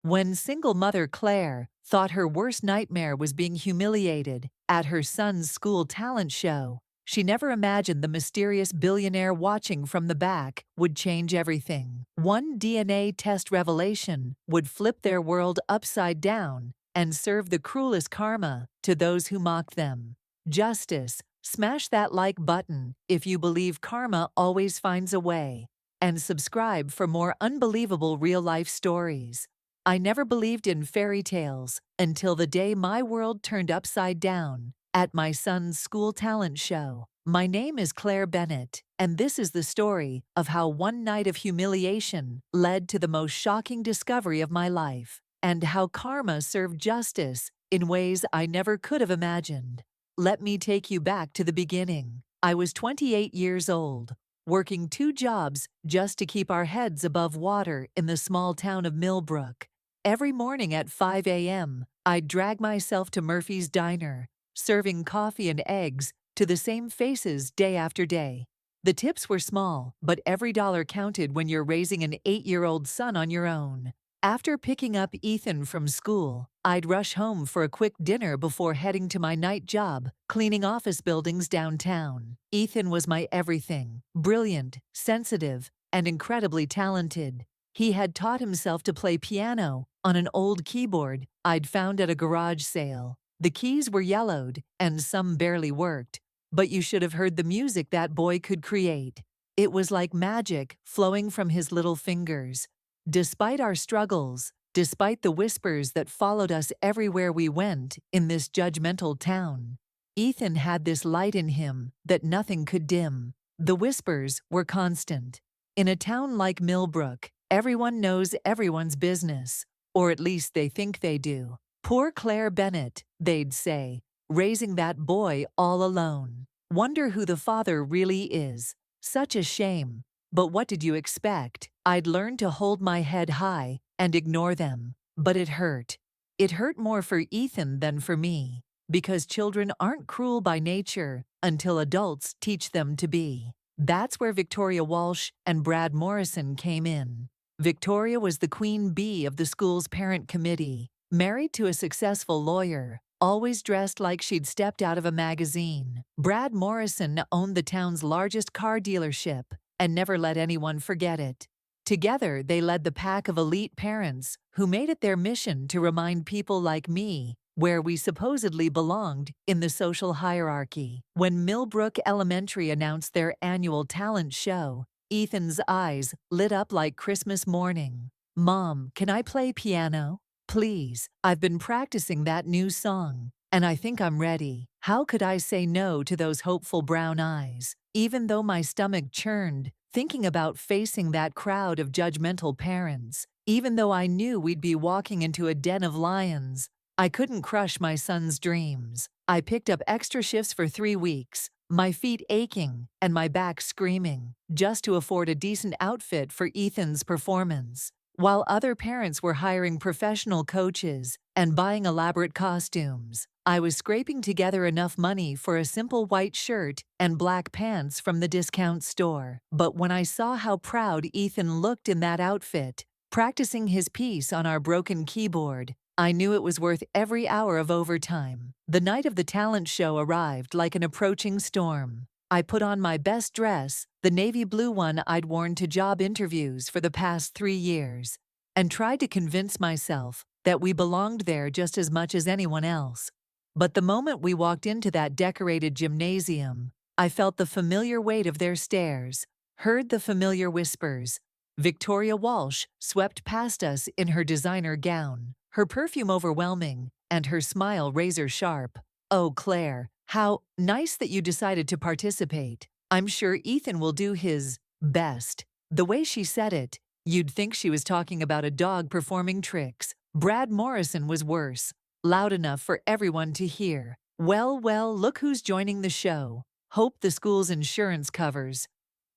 When single mother Claire thought her worst nightmare was being humiliated at her son's school talent show, she never imagined the mysterious billionaire watching from the back would change everything. One DNA test revelation would flip their world upside down and serve the cruelest karma to those who mocked them. Justice. Smash that like button if you believe karma always finds a way. And subscribe for more unbelievable real-life stories. I never believed in fairy tales until the day my world turned upside down at my son's school talent show. My name is Claire Bennett, and this is the story of how one night of humiliation led to the most shocking discovery of my life, and how karma served justice in ways I never could have imagined. Let me take you back to the beginning. I was 28 years old, working 2 jobs just to keep our heads above water in the small town of Millbrook. Every morning at 5 a.m., I'd drag myself to Murphy's Diner, serving coffee and eggs to the same faces day after day. The tips were small, but every dollar counted when you're raising an 8-year-old son on your own. After picking up Ethan from school, I'd rush home for a quick dinner before heading to my night job, cleaning office buildings downtown. Ethan was my everything, brilliant, sensitive, and incredibly talented. He had taught himself to play piano on an old keyboard I'd found at a garage sale. The keys were yellowed, and some barely worked, but you should have heard the music that boy could create. It was like magic flowing from his little fingers. Despite our struggles, despite the whispers that followed us everywhere we went in this judgmental town, Ethan had this light in him that nothing could dim. The whispers were constant. In a town like Millbrook, everyone knows everyone's business, or at least they think they do. Poor Claire Bennett, they'd say, raising that boy all alone. Wonder who the father really is. Such a shame. But what did you expect? I'd learned to hold my head high and ignore them. But it hurt. It hurt more for Ethan than for me, because children aren't cruel by nature until adults teach them to be. That's where Victoria Walsh and Brad Morrison came in. Victoria was the queen bee of the school's parent committee, married to a successful lawyer, always dressed like she'd stepped out of a magazine. Brad Morrison owned the town's largest car dealership and never let anyone forget it. Together, they led the pack of elite parents who made it their mission to remind people like me where we supposedly belonged in the social hierarchy. When Millbrook Elementary announced their annual talent show, Ethan's eyes lit up like Christmas morning. "Mom, can I play piano? Please, I've been practicing that new song, and I think I'm ready." How could I say no to those hopeful brown eyes? Even though my stomach churned, thinking about facing that crowd of judgmental parents, even though I knew we'd be walking into a den of lions, I couldn't crush my son's dreams. I picked up extra shifts for 3 weeks, my feet aching and my back screaming, just to afford a decent outfit for Ethan's performance. While other parents were hiring professional coaches and buying elaborate costumes, I was scraping together enough money for a simple white shirt and black pants from the discount store. But when I saw how proud Ethan looked in that outfit, practicing his piece on our broken keyboard, I knew it was worth every hour of overtime. The night of the talent show arrived like an approaching storm. I put on my best dress, the navy blue one I'd worn to job interviews for the past 3 years, and tried to convince myself that we belonged there just as much as anyone else. But the moment we walked into that decorated gymnasium, I felt the familiar weight of their stares, heard the familiar whispers. Victoria Walsh swept past us in her designer gown, her perfume overwhelming, and her smile razor-sharp. "Oh, Claire, how nice that you decided to participate. I'm sure Ethan will do his best." The way she said it, you'd think she was talking about a dog performing tricks. Brad Morrison was worse, loud enough for everyone to hear. "Well, well, look who's joining the show. Hope the school's insurance covers."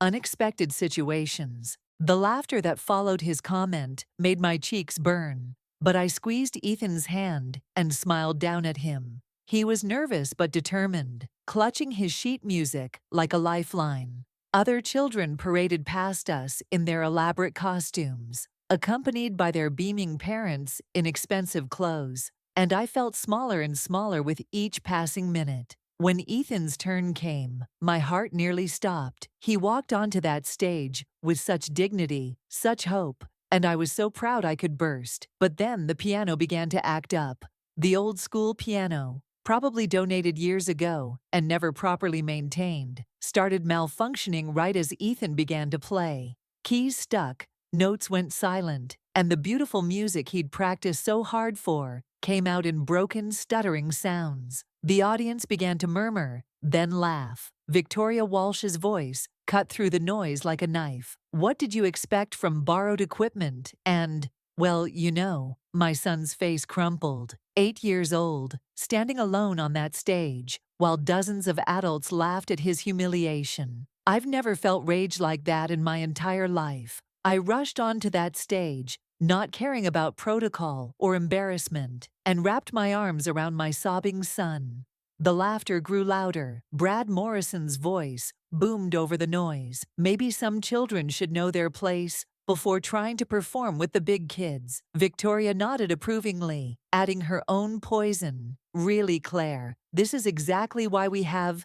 Unexpected situations. The laughter that followed his comment made my cheeks burn, but I squeezed Ethan's hand and smiled down at him. He was nervous but determined, clutching his sheet music like a lifeline. Other children paraded past us in their elaborate costumes. accompanied by their beaming parents in expensive clothes, and I felt smaller and smaller with each passing minute. When Ethan's turn came, my heart nearly stopped. He walked onto that stage with such dignity, such hope, and I was so proud I could burst. But then the piano began to act up. The old school piano, probably donated years ago and never properly maintained, started malfunctioning right as Ethan began to play. Keys stuck, notes went silent, and the beautiful music he'd practiced so hard for came out in broken, stuttering sounds. The audience began to murmur, then laugh. Victoria Walsh's voice cut through the noise like a knife. "What did you expect from borrowed equipment and, well, my son's face crumpled. 8 years old, standing alone on that stage, while dozens of adults laughed at his humiliation. I've never felt rage like that in my entire life. I rushed onto that stage, not caring about protocol or embarrassment, and wrapped my arms around my sobbing son. The laughter grew louder. Brad Morrison's voice boomed over the noise. Maybe some children should know their place before trying to perform with the big kids. Victoria nodded approvingly, adding her own poison. Really, Claire, this is exactly why we have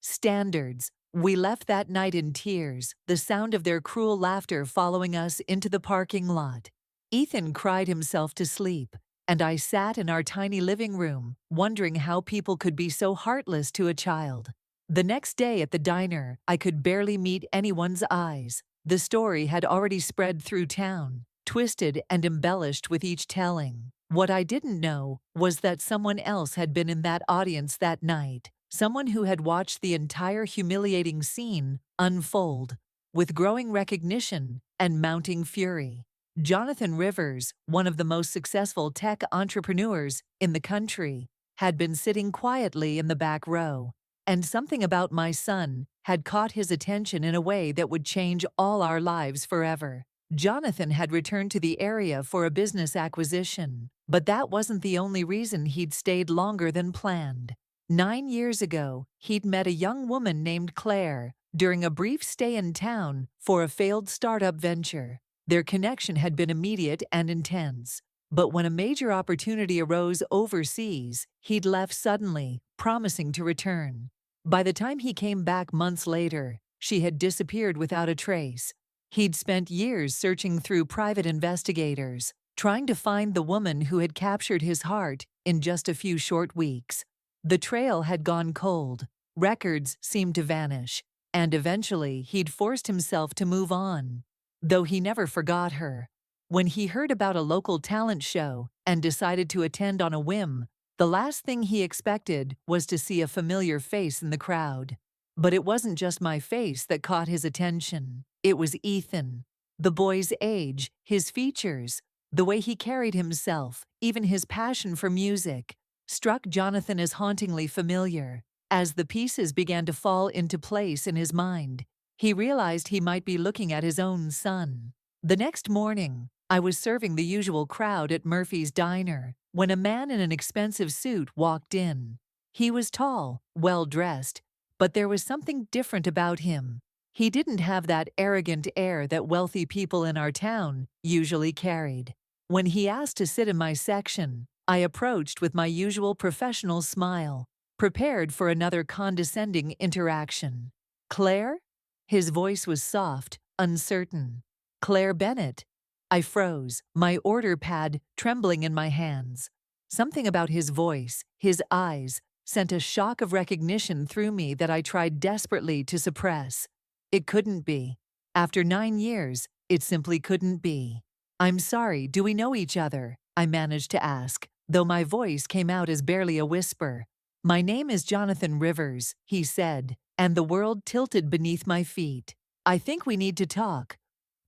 standards. We left that night in tears, the sound of their cruel laughter following us into the parking lot. Ethan cried himself to sleep, and I sat in our tiny living room, wondering how people could be so heartless to a child. The next day at the diner, I could barely meet anyone's eyes. The story had already spread through town, twisted and embellished with each telling. What I didn't know was that someone else had been in that audience that night, someone who had watched the entire humiliating scene unfold, with growing recognition and mounting fury. Jonathan Rivers, one of the most successful tech entrepreneurs in the country, had been sitting quietly in the back row, and something about my son had caught his attention in a way that would change all our lives forever. Jonathan had returned to the area for a business acquisition, but that wasn't the only reason he'd stayed longer than planned. 9 years ago, he'd met a young woman named Claire during a brief stay in town for a failed startup venture. Their connection had been immediate and intense, but when a major opportunity arose overseas, he'd left suddenly, promising to return. By the time he came back months later, she had disappeared without a trace. He'd spent years searching through private investigators, trying to find the woman who had captured his heart in just a few short weeks. The trail had gone cold, records seemed to vanish, and eventually he'd forced himself to move on. Though he never forgot her. When he heard about a local talent show and decided to attend on a whim, the last thing he expected was to see a familiar face in the crowd. But it wasn't just my face that caught his attention. It was Ethan. The boy's age, his features, the way he carried himself, even his passion for music, struck Jonathan as hauntingly familiar. As the pieces began to fall into place in his mind, he realized he might be looking at his own son. The next morning, I was serving the usual crowd at Murphy's Diner when a man in an expensive suit walked in. He was tall, well-dressed, but there was something different about him. He didn't have that arrogant air that wealthy people in our town usually carried. When he asked to sit in my section, I approached with my usual professional smile, prepared for another condescending interaction. "Claire?" His voice was soft, uncertain. "Claire Bennett." I froze, my order pad trembling in my hands. Something about his voice, his eyes, sent a shock of recognition through me that I tried desperately to suppress. It couldn't be. After 9 years, it simply couldn't be. "I'm sorry, do we know each other?" I managed to ask, though my voice came out as barely a whisper. "My name is Jonathan Rivers," he said, and the world tilted beneath my feet. "I think we need to talk."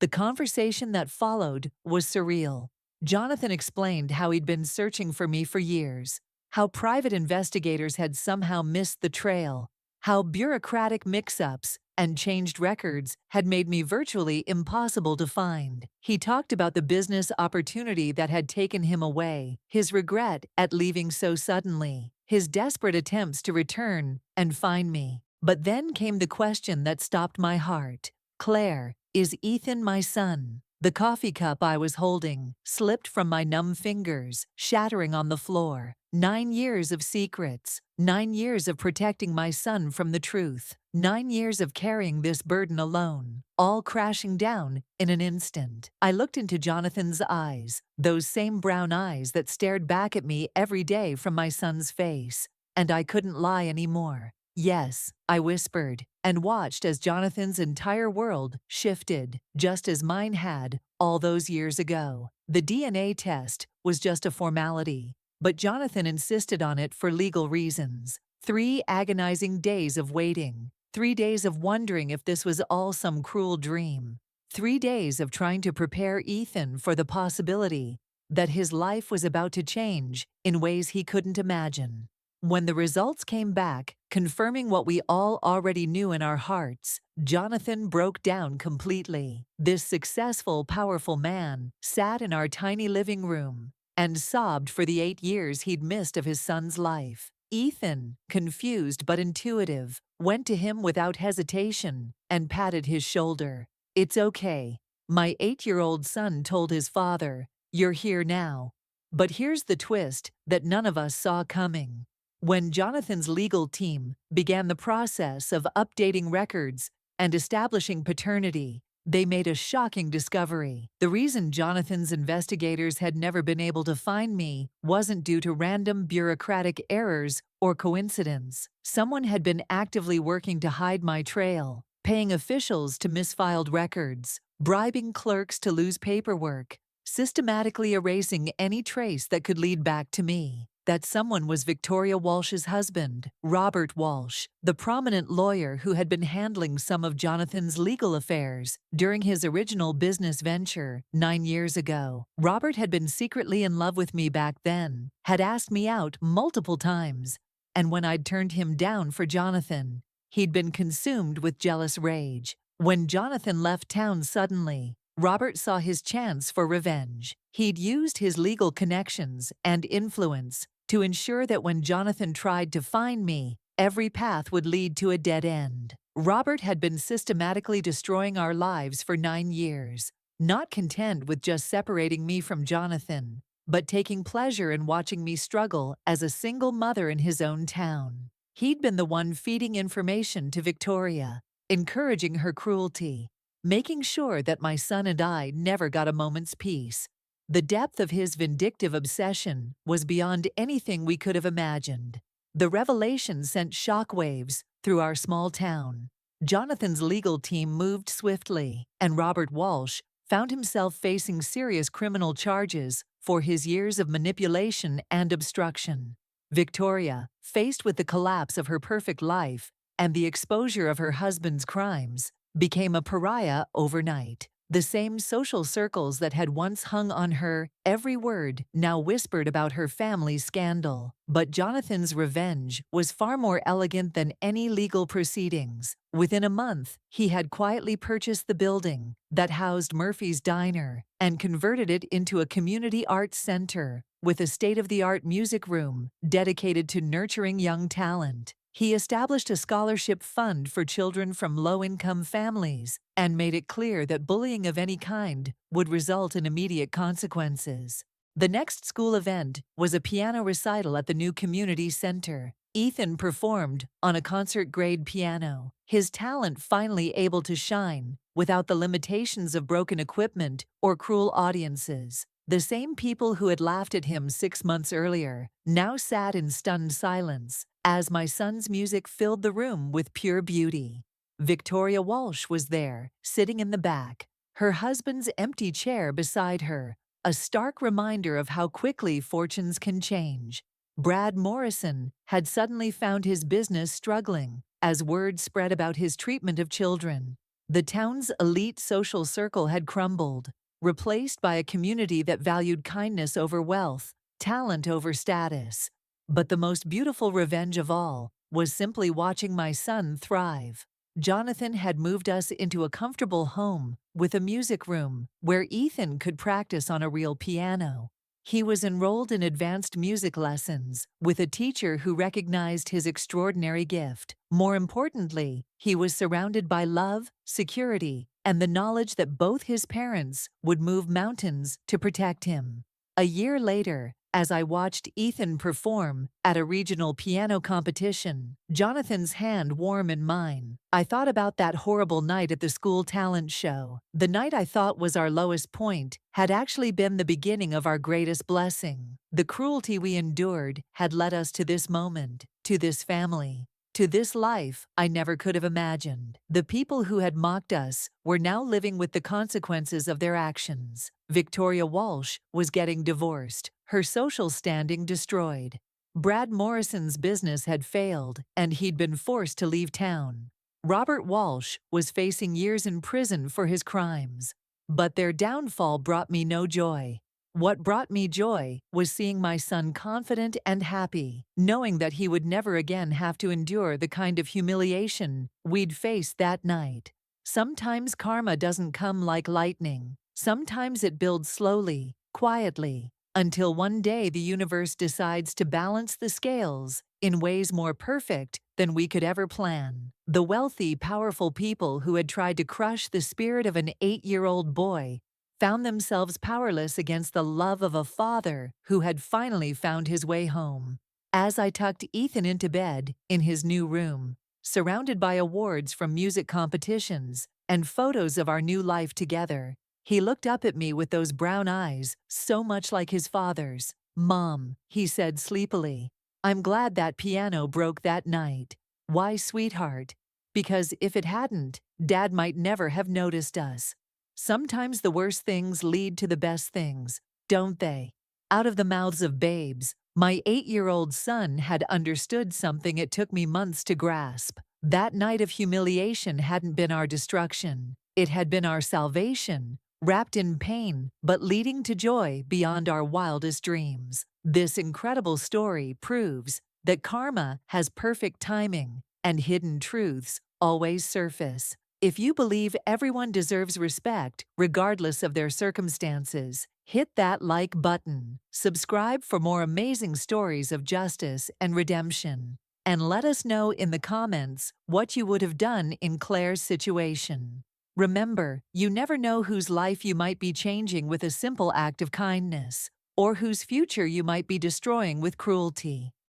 The conversation that followed was surreal. Jonathan explained how he'd been searching for me for years, how private investigators had somehow missed the trail, how bureaucratic mix-ups and changed records had made me virtually impossible to find. He talked about the business opportunity that had taken him away, his regret at leaving so suddenly, his desperate attempts to return and find me. But then came the question that stopped my heart. "Claire, is Ethan my son?" The coffee cup I was holding slipped from my numb fingers, shattering on the floor. 9 years of secrets, 9 years of protecting my son from the truth, 9 years of carrying this burden alone, all crashing down in an instant. I looked into Jonathan's eyes, those same brown eyes that stared back at me every day from my son's face, and I couldn't lie anymore. Yes, I whispered, and watched as Jonathan's entire world shifted, just as mine had all those years ago. The DNA test was just a formality, but Jonathan insisted on it for legal reasons. 3 agonizing days of waiting, 3 days of wondering if this was all some cruel dream, 3 days of trying to prepare Ethan for the possibility that his life was about to change in ways he couldn't imagine. When the results came back, confirming what we all already knew in our hearts, Jonathan broke down completely. This successful, powerful man sat in our tiny living room and sobbed for the 8 years he'd missed of his son's life. Ethan, confused but intuitive, went to him without hesitation and patted his shoulder. "It's okay," my 8-year-old son told his father. "You're here now." But here's the twist that none of us saw coming. When Jonathan's legal team began the process of updating records and establishing paternity, they made a shocking discovery. The reason Jonathan's investigators had never been able to find me wasn't due to random bureaucratic errors or coincidence. Someone had been actively working to hide my trail, paying officials to misfiled records, bribing clerks to lose paperwork, systematically erasing any trace that could lead back to me. That someone was Victoria Walsh's husband, Robert Walsh, the prominent lawyer who had been handling some of Jonathan's legal affairs during his original business venture 9 years ago. Robert had been secretly in love with me back then, had asked me out multiple times, and when I'd turned him down for Jonathan, he'd been consumed with jealous rage. When Jonathan left town suddenly, Robert saw his chance for revenge. He'd used his legal connections and influence to ensure that when Jonathan tried to find me, every path would lead to a dead end. Robert had been systematically destroying our lives for 9 years, not content with just separating me from Jonathan, but taking pleasure in watching me struggle as a single mother in his own town. He'd been the one feeding information to Victoria, encouraging her cruelty, making sure that my son and I never got a moment's peace. The depth of his vindictive obsession was beyond anything we could have imagined. The revelation sent shockwaves through our small town. Jonathan's legal team moved swiftly, and Robert Walsh found himself facing serious criminal charges for his years of manipulation and obstruction. Victoria, faced with the collapse of her perfect life and the exposure of her husband's crimes, became a pariah overnight. The same social circles that had once hung on her every word now whispered about her family's scandal. But Jonathan's revenge was far more elegant than any legal proceedings. Within a month, he had quietly purchased the building that housed Murphy's Diner and converted it into a community arts center with a state-of-the-art music room dedicated to nurturing young talent. He established a scholarship fund for children from low-income families and made it clear that bullying of any kind would result in immediate consequences. The next school event was a piano recital at the new community center. Ethan performed on a concert-grade piano, his talent finally able to shine without the limitations of broken equipment or cruel audiences. The same people who had laughed at him 6 months earlier now sat in stunned silence as my son's music filled the room with pure beauty. Victoria Walsh was there, sitting in the back, her husband's empty chair beside her, a stark reminder of how quickly fortunes can change. Brad Morrison had suddenly found his business struggling as word spread about his treatment of children. The town's elite social circle had crumbled, replaced by a community that valued kindness over wealth, talent over status. But the most beautiful revenge of all was simply watching my son thrive. Jonathan had moved us into a comfortable home with a music room where Ethan could practice on a real piano. He was enrolled in advanced music lessons with a teacher who recognized his extraordinary gift. More importantly, he was surrounded by love, security, and the knowledge that both his parents would move mountains to protect him. A year later, as I watched Ethan perform at a regional piano competition, Jonathan's hand warm in mine, I thought about that horrible night at the school talent show. The night I thought was our lowest point had actually been the beginning of our greatest blessing. The cruelty we endured had led us to this moment, to this family, to this life I never could have imagined. The people who had mocked us were now living with the consequences of their actions. Victoria Walsh was getting divorced, her social standing destroyed. Brad Morrison's business had failed, and he'd been forced to leave town. Robert Walsh was facing years in prison for his crimes. But their downfall brought me no joy. What brought me joy was seeing my son confident and happy, knowing that he would never again have to endure the kind of humiliation we'd faced that night. Sometimes karma doesn't come like lightning. Sometimes it builds slowly, quietly, until one day the universe decides to balance the scales in ways more perfect than we could ever plan. The wealthy, powerful people who had tried to crush the spirit of an 8-year-old boy found themselves powerless against the love of a father who had finally found his way home. As I tucked Ethan into bed in his new room, surrounded by awards from music competitions and photos of our new life together, he looked up at me with those brown eyes, so much like his father's. "Mom," he said sleepily, "I'm glad that piano broke that night." "Why, sweetheart?" "Because if it hadn't, Dad might never have noticed us." Sometimes the worst things lead to the best things, don't they? Out of the mouths of babes, my 8-year-old son had understood something it took me months to grasp. That night of humiliation hadn't been our destruction. It had been our salvation, wrapped in pain, but leading to joy beyond our wildest dreams. This incredible story proves that karma has perfect timing, and hidden truths always surface. If you believe everyone deserves respect, regardless of their circumstances, hit that like button. Subscribe for more amazing stories of justice and redemption. And let us know in the comments what you would have done in Claire's situation. Remember, you never know whose life you might be changing with a simple act of kindness, or whose future you might be destroying with cruelty.